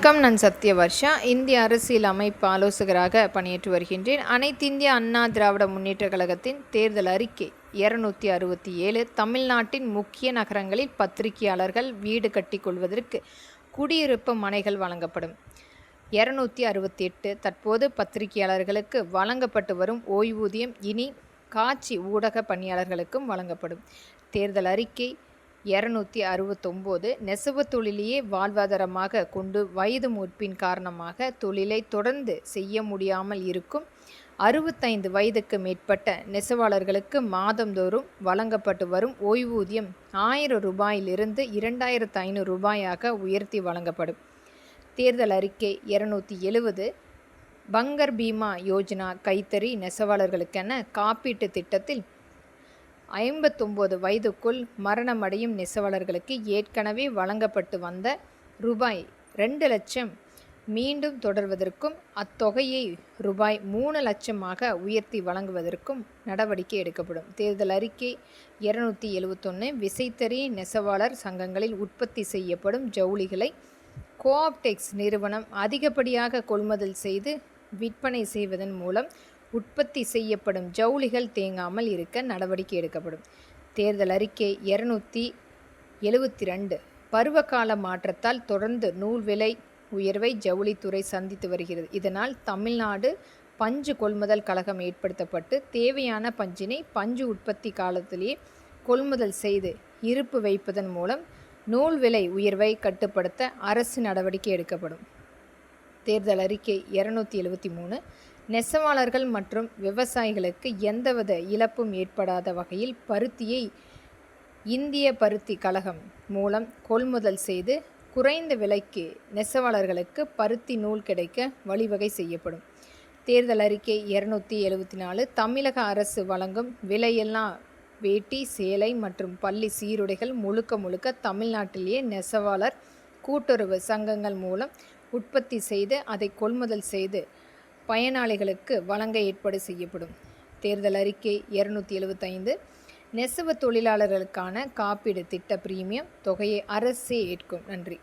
வணக்கம். நான் சத்யவர்ஷா. இந்திய அரசியல் அமைப்பு ஆலோசகராக பணியாற்றி வருகின்றேன். அனைத்திந்திய அண்ணா திராவிட முன்னேற்றக் கழகத்தின் தேர்தல் அறிக்கை 267 தமிழ்நாட்டின் முக்கிய நகரங்களில் பத்திரிகையாளர்கள் வீடு கட்டிக் கொள்வதற்கு குடியிருப்பு மனைகள் வழங்கப்படும். 268 தற்போது பத்திரிகையாளர்களுக்கு வழங்கப்பட்டு வரும் ஓய்வூதியம் இனி காட்சி ஊடக பணியாளர்களுக்கும் வழங்கப்படும். தேர்தல் அறிக்கை 269 நெசவு தொழிலையே வாழ்வாதாரமாக கொண்டு வயது மூப்பின் காரணமாக தொழிலை தொடர்ந்து செய்ய முடியாமல் இருக்கும் 65 வயதுக்கு மேற்பட்ட நெசவாளர்களுக்கு மாதந்தோறும் வழங்கப்பட்டு வரும் ஓய்வூதியம் 1000 ரூபாயிலிருந்து 2500 ரூபாயாக உயர்த்தி வழங்கப்படும். தேர்தல் அறிக்கை 270 பங்கர் பீமா யோஜனா கைத்தறி நெசவாளர்களுக்கென காப்பீட்டு திட்டத்தில் 59 வயதுக்குள் மரணமடையும் நெசவாளர்களுக்கு ஏற்கனவே வழங்கப்பட்டு வந்த ரூபாய் 2 லட்சம் மீண்டும் தொடர்வதற்கும் அத்தொகையை ரூபாய் 3 லட்சமாக உயர்த்தி வழங்குவதற்கும் நடவடிக்கை எடுக்கப்படும். தேர்தல் அறிக்கை 271 விசைத்தறி நெசவாளர் சங்கங்களில் உற்பத்தி செய்யப்படும் ஜவுளிகளை கோஆப்டெக்ஸ் நிறுவனம் அதிகப்படியாக கொள்முதல் செய்து விற்பனை செய்வதன் மூலம் உற்பத்தி செய்யப்படும் ஜவுளிகள் தேங்காமல் இருக்க நடவடிக்கை எடுக்கப்படும். தேர்தல் அறிக்கை 272 பருவகால மாற்றத்தால் தொடர்ந்து நூல் விலை உயர்வை ஜவுளித்துறை சந்தித்து வருகிறது. இதனால் தமிழ்நாடு பஞ்சு கொள்முதல் கழகம் ஏற்படுத்தப்பட்டு தேவையான பஞ்சினை பஞ்சு உற்பத்தி காலத்திலேயே கொள்முதல் செய்து இருப்பு வைப்பதன் மூலம் நூல் விலை உயர்வை கட்டுப்படுத்த அரசு நடவடிக்கை எடுக்கப்படும். தேர்தல் அறிக்கை 273 நெசவாளர்கள் மற்றும் விவசாயிகளுக்கு எந்தவித இழப்பும் ஏற்படாத வகையில் பருத்தியை இந்திய பருத்தி கழகம் மூலம் கொள்முதல் செய்து குறைந்த விலைக்கு நெசவாளர்களுக்கு பருத்தி நூல் கிடைக்க வழிவகை செய்யப்படும். தேர்தல் அறிக்கை 274 தமிழக அரசு வழங்கும் விலையில்லா வேட்டி சேலை மற்றும் பள்ளி சீருடைகள் முழுக்க தமிழ்நாட்டிலேயே நெசவாளர் கூட்டுறவு சங்கங்கள் மூலம் உற்பத்தி செய்து அதை கொள்முதல் செய்து பயனாளிகளுக்கு வழங்க ஏற்பாடு செய்யப்படும். தேர்தல் அறிக்கை 275 நெசவு தொழிலாளர்களுக்கான காப்பீடு திட்ட பிரீமியம் தொகையை அரசே ஏற்கும். நன்றி.